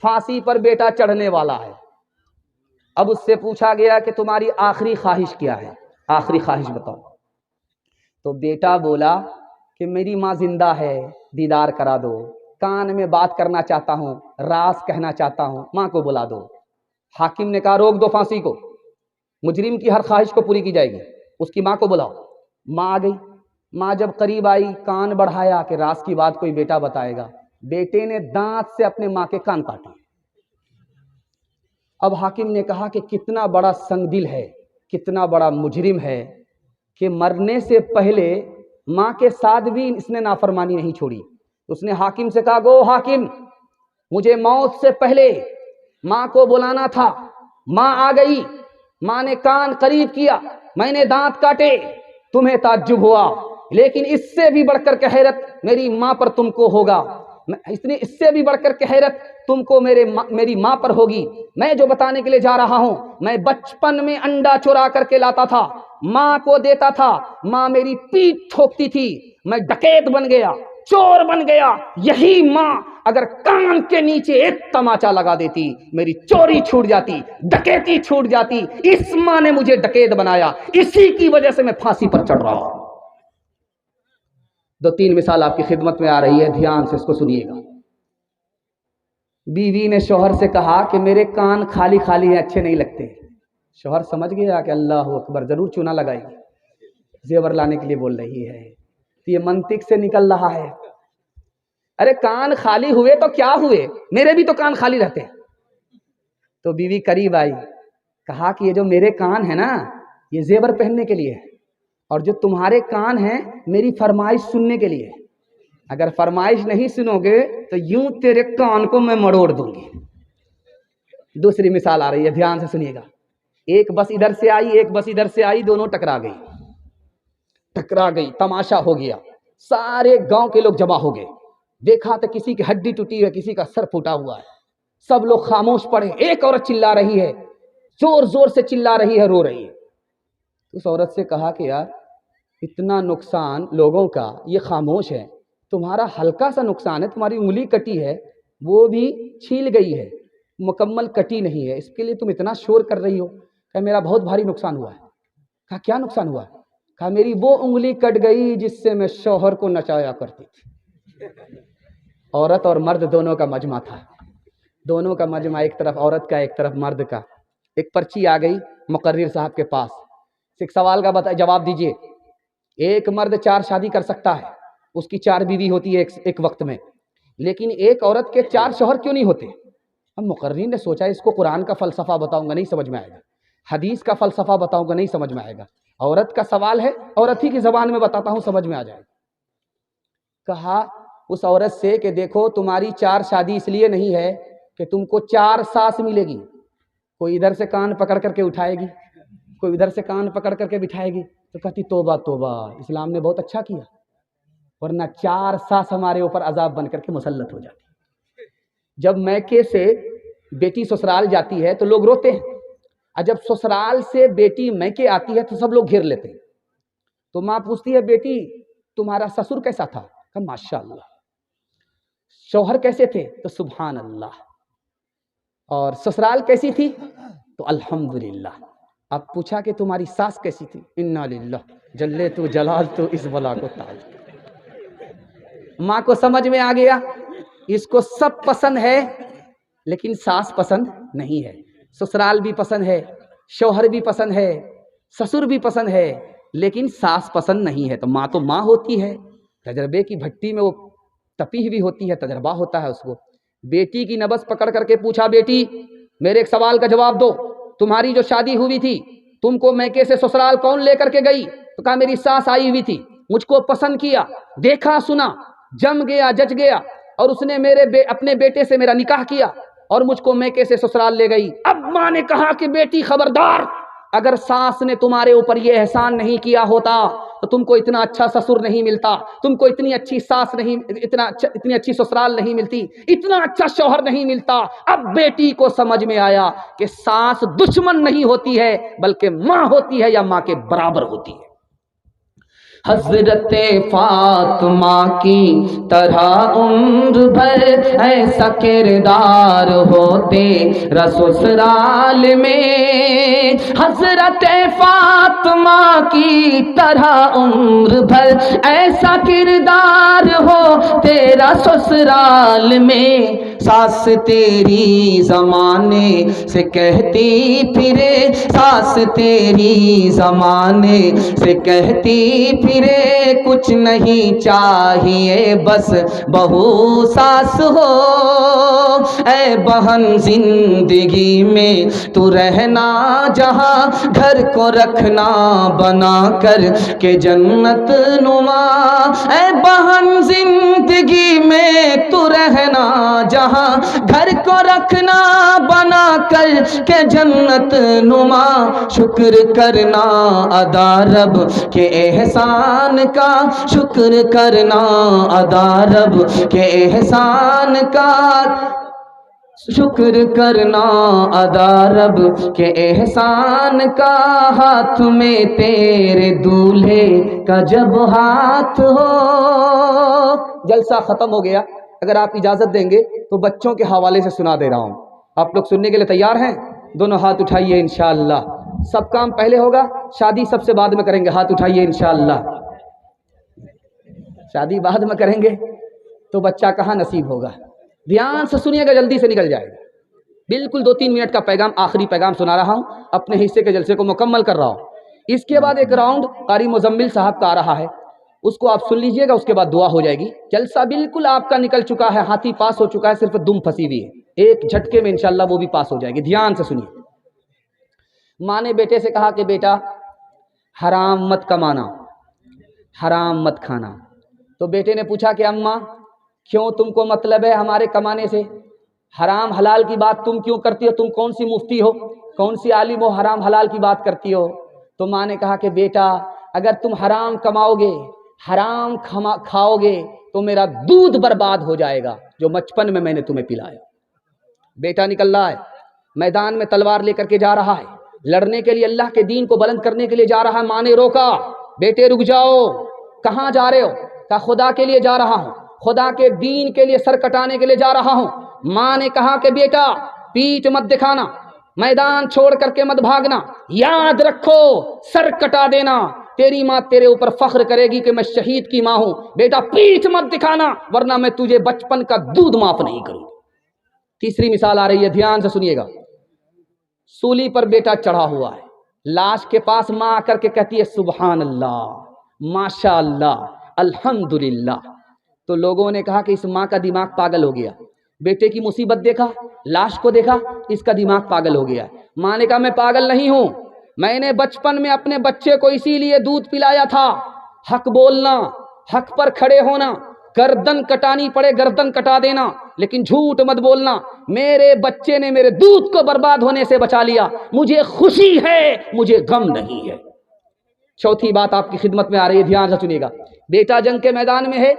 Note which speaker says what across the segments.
Speaker 1: پھانسی پر بیٹا چڑھنے والا ہے. اب اس سے پوچھا گیا کہ تمہاری آخری خواہش کیا ہے, آخری خواہش بتاؤ. تو بیٹا بولا کہ میری ماں زندہ ہے, دیدار کرا دو, کان میں بات کرنا چاہتا ہوں, راز کہنا چاہتا ہوں, ماں کو بلا دو. حاکم نے کہا روک دو پھانسی کو, مجرم کی ہر خواہش کو پوری کی جائے گی, اس کی ماں کو بلاؤ. ماں آ گئی. ماں جب قریب آئی, کان بڑھایا کہ راز کی بات کوئی بیٹا بتائے گا. بیٹے نے دانت سے اپنے ماں کے کان کاٹے. اب حاکم نے کہا کہ کتنا بڑا سنگ دل ہے, کتنا بڑا مجرم ہے کہ مرنے سے پہلے ماں کے ساتھ بھی اس نے نافرمانی نہیں چھوڑی. اس نے حاکم سے کہا گو حاکم, مجھے موت سے پہلے ماں کو بلانا تھا. ماں آ گئی, ماں نے کان قریب کیا, میں نے دانت کاٹے. تمہیں تعجب ہوا, لیکن اس سے بھی بڑھ کر کے حیرت میری ماں پر تم کو ہوگا. اس سے بھی بڑھ کر کے حیرت تم کو میری ماں پر ہوگی. میں جو بتانے کے لیے جا رہا ہوں, میں بچپن میں انڈا چورا کر کے لاتا تھا, ماں کو دیتا تھا, ماں میری پیٹھ ٹھوکتی تھی, میں ڈکیت بن گیا, چور بن گیا. یہی ماں اگر کان کے نیچے ایک تماچا لگا دیتی, میری چوری چھوٹ جاتی, ڈکیتی چھوٹ جاتی. اس ماں نے مجھے ڈکیت بنایا, اسی کی وجہ سے میں پھانسی پر چڑھ رہا ہوں. 2-3 مثال آپ کی خدمت میں آ رہی ہے, دھیان سے اس کو سنیے گا. بیوی نے شوہر سے کہا کہ میرے کان خالی خالی ہیں, اچھے نہیں لگتے. شوہر سمجھ گیا کہ اللہ اکبر, ضرور چونا لگائے گی, زیور لانے کے لیے بول رہی ہے. یہ منطق سے نکل رہا ہے. ارے کان خالی ہوئے تو کیا ہوئے, میرے بھی تو کان خالی رہتے ہیں. تو بیوی قریب آئی, کہا کہ یہ جو میرے کان ہیں نا, یہ زیور پہننے کے لیے ہے, اور جو تمہارے کان ہیں میری فرمائش سننے کے لیے. اگر فرمائش نہیں سنو گے تو یوں تیرے کان کو میں مڑوڑ دوں گی. دوسری مثال آ رہی ہے, دھیان سے سنیے گا. ایک بس ادھر سے آئی, ایک بس ادھر سے آئی, دونوں ٹکرا گئی, تماشا ہو گیا. سارے گاؤں کے لوگ جمع ہو گئے. دیکھا تو کسی کی ہڈی ٹوٹی ہے, کسی کا سر پھوٹا ہوا ہے. سب لوگ خاموش پڑے. ایک عورت چلا رہی ہے, زور زور سے چلا رہی ہے, رو رہی ہے. اس عورت سے کہا کہ یار اتنا نقصان لوگوں کا, یہ خاموش ہے. تمہارا ہلکا سا نقصان ہے, تمہاری انگلی کٹی ہے, وہ بھی چھیل گئی ہے, مکمل کٹی نہیں ہے, اس کے لیے تم اتنا شور کر رہی ہو. کہ میرا بہت بھاری نقصان ہوا ہے. کہا کیا نقصان ہوا؟ کہا میری وہ انگلی کٹ گئی جس سے میں شوہر کو نچایا کرتی تھی. عورت اور مرد دونوں کا مجمع تھا, دونوں کا مجمع, ایک طرف عورت کا, ایک طرف مرد کا. ایک پرچی آ گئی مقرر صاحب کے پاس, ایک سوال کا جواب دیجئے. ایک مرد 4 شادی کر سکتا ہے, اس کی 4 بیوی ہوتی ہے ایک وقت میں, لیکن ایک عورت کے 4 شوہر کیوں نہیں ہوتے؟ اب مقررین نے سوچا اس کو قرآن کا فلسفہ بتاؤں گا نہیں سمجھ میں آئے گا, حدیث کا فلسفہ بتاؤں گا نہیں سمجھ میں آئے گا, عورت کا سوال ہے, عورت ہی کی زبان میں بتاتا ہوں, سمجھ میں آ جائے گا. کہا اس عورت سے کہ دیکھو تمہاری 4 شادی اس لیے نہیں ہے کہ تم کو 4 ساس ملے گی. کوئی ادھر سے کان پکڑ کر کے اٹھائے گی, کوئی ادھر سے کان پکڑ کر کے بٹھائے گی. تو کہتی توبہ توبہ, اسلام نے بہت اچھا کیا, ورنہ 4 ساس ہمارے اوپر عذاب بن کر کے مسلط ہو جاتی. جب میکے سے بیٹی سسرال جاتی ہے تو لوگ روتے ہیں, اور جب سسرال سے بیٹی میکے آتی ہے تو سب لوگ گھیر لیتے ہیں. تو ماں پوچھتی ہے بیٹی تمہارا سسر کیسا تھا؟ کہ ماشاء اللہ. شوہر کیسے تھے؟ تو سبحان اللہ. اور سسرال کیسی تھی؟ تو الحمدللہ. اب پوچھا کہ تمہاری ساس کیسی تھی؟ انا للہ جلے تو جلال تو اس بلا کو تاج. ماں کو سمجھ میں آ گیا, اس کو سب پسند ہے لیکن ساس پسند نہیں ہے. سسرال بھی پسند ہے, شوہر بھی پسند ہے, سسر بھی پسند ہے, لیکن ساس پسند نہیں ہے. تو ماں ہوتی ہے, تجربے کی بھٹی میں وہ تپی ہوئی ہوتی ہے, تجربہ ہوتا ہے اس کو. بیٹی کی نبض پکڑ کر کے پوچھا بیٹی میرے ایک سوال کا جواب دو, تمہاری جو شادی ہوئی تھی تم کو میکے سے سسرال کون لے کر کے گئی؟ تو کہا میری ساس آئی ہوئی تھی, مجھ کو پسند کیا, دیکھا سنا, جم گیا جج گیا, اور اس نے اپنے بیٹے سے میرا نکاح کیا اور مجھ کو میکے سے سسرال لے گئی. اب ماں نے کہا کہ بیٹی خبردار, اگر ساس نے تمہارے اوپر یہ احسان نہیں کیا ہوتا تو تم کو اتنا اچھا سسر نہیں ملتا, تم کو اتنی اچھی ساس نہیں, اتنی اچھی سسرال نہیں ملتی, اتنا اچھا شوہر نہیں ملتا. اب بیٹی کو سمجھ میں آیا کہ ساس دشمن نہیں ہوتی ہے بلکہ ماں ہوتی ہے یا ماں کے برابر ہوتی ہے. حضرت فاطمہ کی طرح عمر بھر ایسا کردار ہوتے سسرال میں، حضرت فاطمہ کی طرح عمر بھر ایسا کردار ہو تیرا سسرال میں، ساس تیری زمانے سے کہتی پھرے، ساس تیری زمانے سے کہتی پھرے، کچھ نہیں چاہیے بس بہو ساس ہو، اے بہن زندگی میں تو رہنا جہاں، گھر کو رکھنا بنا کر کہ جنت نما، اے بہن زندگی میں تو رہنا جہاں، گھر کو رکھنا بنا کر کہ جنت نما، شکر کرنا ادا رب کے احسان کا، شکر کرنا ادا رب کے احسان کا، شکر کرنا ادا رب کے احسان کا، ہاتھ میں تیرے دولہے کا جب ہاتھ ہو۔ جلسہ ختم ہو گیا، اگر آپ اجازت دیں گے تو بچوں کے حوالے سے سنا دے رہا ہوں، آپ لوگ سننے کے لیے تیار ہیں؟ دونوں ہاتھ اٹھائیے انشاءاللہ، سب کام پہلے ہوگا، شادی سب سے بعد میں کریں گے، ہاتھ اٹھائیے انشاءاللہ، شادی بعد میں کریں گے تو بچہ کہاں نصیب ہوگا؟ دھیان سے سنیے گا، جلدی سے نکل جائے گا، بالکل 2-3 منٹ کا پیغام، آخری پیغام سنا رہا ہوں، اپنے حصے کے جلسے کو مکمل کر رہا ہوں۔ اس کے بعد ایک راؤنڈ قاری مزمل صاحب کا آ رہا ہے، اس کو آپ سن لیجئے گا، اس کے بعد دعا ہو جائے گی۔ جلسہ بالکل آپ کا نکل چکا ہے، ہاتھی پاس ہو چکا ہے، صرف دم پھنسی ہوئی ہے، ایک جھٹکے میں انشاءاللہ وہ بھی پاس ہو جائے گی، دھیان سے سنیے۔ ماں نے بیٹے سے کہا کہ بیٹا حرام مت کمانا، حرام مت کھانا، تو بیٹے نے پوچھا کہ اماں کیوں، تم کو مطلب ہے ہمارے کمانے سے؟ حرام حلال کی بات تم کیوں کرتی ہو؟ تم کون سی مفتی ہو، کون سی عالم ہو، حرام حلال کی بات کرتی ہو؟ تو ماں نے کہا کہ بیٹا اگر تم حرام کماؤ گے، حرام کھاؤ گے تو میرا دودھ برباد ہو جائے گا جو بچپن میں نے تمہیں پلایا۔ بیٹا نکل رہا ہے، میدان میں تلوار لے کر کے جا رہا ہے، لڑنے کے لیے، اللہ کے دین کو بلند کرنے کے لیے جا رہا ہے۔ ماں نے روکا، بیٹے رک جاؤ، کہاں جا رہے ہو؟ کہا خدا کے لیے جا رہا ہوں، خدا کے دین کے لیے سر کٹانے کے لیے جا رہا ہوں۔ ماں نے کہا کہ بیٹا پیٹھ مت دکھانا، میدان چھوڑ کر کے مت بھاگنا، یاد رکھو سر کٹا دینا، تیری ماں تیرے اوپر فخر کرے گی کہ میں شہید کی ماں ہوں۔ بیٹا پیٹھ مت دکھانا ورنہ میں تجھے بچپن کا دودھ معاف نہیں کروں۔ تیسری مثال آ رہی ہے، دھیان سے سنیے گا۔ سولی پر بیٹا چڑھا ہوا ہے، لاش کے پاس ماں آ کر کے کہتی ہے سبحان اللہ، ماشاء اللہ، الحمدللہ۔ تو لوگوں نے کہا کہ اس ماں کا دماغ پاگل ہو گیا، بیٹے کی مصیبت دیکھا، لاش کو دیکھا، اس کا دماغ پاگل ہو گیا۔ ماں نے کہا میں پاگل نہیں ہوں، میں نے بچپن میں اپنے بچے کو اسی لیے دودھ پلایا تھا، حق بولنا، حق پر کھڑے ہونا، گردن کٹانی پڑے گردن کٹا دینا، لیکن جھوٹ مت بولنا۔ میرے بچے نے میرے دودھ کو برباد ہونے سے بچا لیا، مجھے خوشی ہے، مجھے غم نہیں ہے۔ چوتھی بات آپ کی خدمت میں آ رہی ہے، دھیان سے سنیے گا۔ بیٹا جنگ کے میدان میں ہے،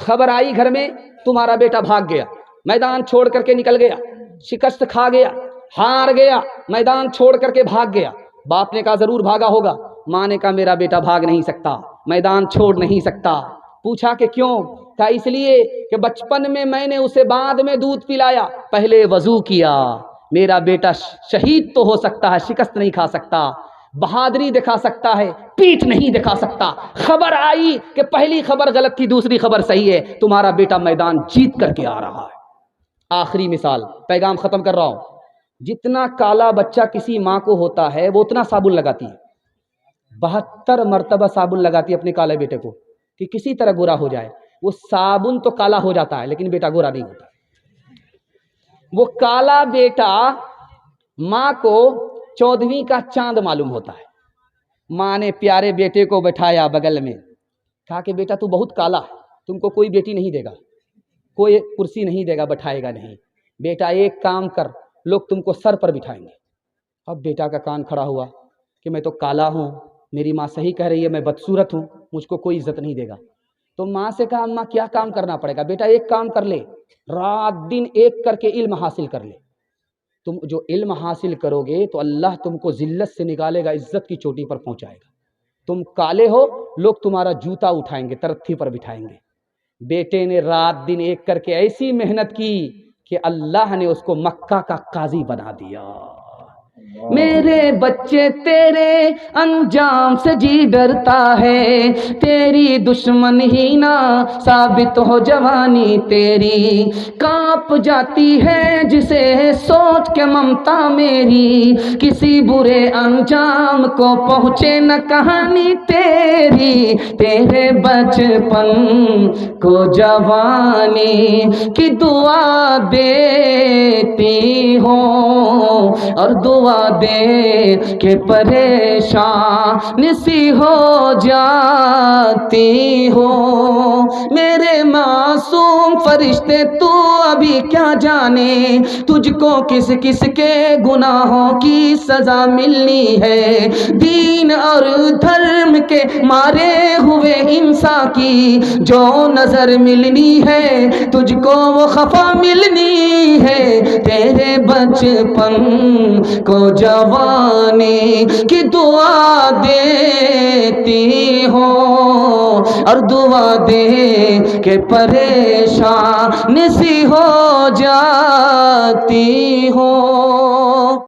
Speaker 1: خبر آئی گھر میں تمہارا بیٹا بھاگ گیا، میدان چھوڑ کر کے نکل گیا، شکست کھا گیا، ہار گیا، میدان چھوڑ کر کے بھاگ گیا۔ باپ نے کہا ضرور بھاگا ہوگا، ماں نے کہا میرا بیٹا بھاگ نہیں سکتا، میدان چھوڑ نہیں سکتا۔ پوچھا کہ کیوں؟ کہا اس لیے کہ بچپن میں نے اسے بعد میں دودھ پلایا، پہلے وضو کیا۔ میرا بیٹا شہید تو ہو سکتا ہے، شکست نہیں کھا سکتا، بہادری دکھا سکتا ہے، پیٹھ نہیں دکھا سکتا۔ خبر آئی کہ پہلی خبر غلط تھی، دوسری خبر صحیح ہے، تمہارا بیٹا میدان جیت کر کے آ رہا ہے۔ آخری مثال، پیغام ختم کر رہا ہوں۔ جتنا کالا بچہ کسی ماں کو ہوتا ہے وہ اتنا صابن لگاتی ہے، 72 مرتبہ صابن لگاتی ہے اپنے کالے بیٹے کو کہ کسی طرح گورا ہو جائے۔ وہ صابن تو کالا ہو جاتا ہے لیکن بیٹا گورا نہیں ہوتا۔ وہ کالا بیٹا ماں کو 14ویں کا چاند معلوم ہوتا ہے۔ ماں نے پیارے بیٹے کو بٹھایا بغل میں، کہا کہ بیٹا تو بہت کالا ہے، تم کو کوئی بیٹی نہیں دے گا، کوئی کرسی نہیں دے گا، بٹھائے گا نہیں۔ بیٹا ایک کام کر، لوگ تم کو سر پر بٹھائیں گے۔ اب بیٹا کا کان کھڑا ہوا کہ میں تو کالا ہوں، میری ماں صحیح کہہ رہی ہے، میں بدصورت ہوں، مجھ کو کوئی عزت نہیں دے گا۔ تو ماں سے کہا اماں کیا کام کرنا پڑے گا؟ بیٹا ایک کام کر لے، رات دن ایک کر کے علم حاصل کر لے۔ تم جو علم حاصل کرو گے تو اللہ تم کو ذلت سے نکالے گا، عزت کی چوٹی پر پہنچائے گا۔ تم کالے ہو، لوگ تمہارا جوتا اٹھائیں گے، ترتھی پر بٹھائیں گے۔ بیٹے نے رات دن ایک کر کے ایسی محنت کی کہ اللہ نے اس کو مکہ کا قاضی بنا دیا۔ میرے بچے تیرے انجام سے جی ڈرتا ہے، تیری دشمن ہی نہ ثابت ہو جوانی تیری، کانپ جاتی ہے جسے سوچ کے ممتا میری، کسی برے انجام کو پہنچے نہ کہانی تیری، تیرے بچپن کو جوانی کی دعا دیتی ہوں، اور دعا دے کہ پریشان سی ہو جاتی ہو۔ میرے معصوم فرشتے تو ابھی کیا جانے، تجھ کو کس کس کے گناہوں کی سزا ملنی ہے، دین اور دھرم کے مارے ہوئے انسان کی جو نظر ملنی ہے، تجھ کو وہ خفا ملنی ہے، تیرے بچپن کو جوانی کی دعا دیتی ہو، اور دعا دے کہ پریشان سی ہو جاتی ہو۔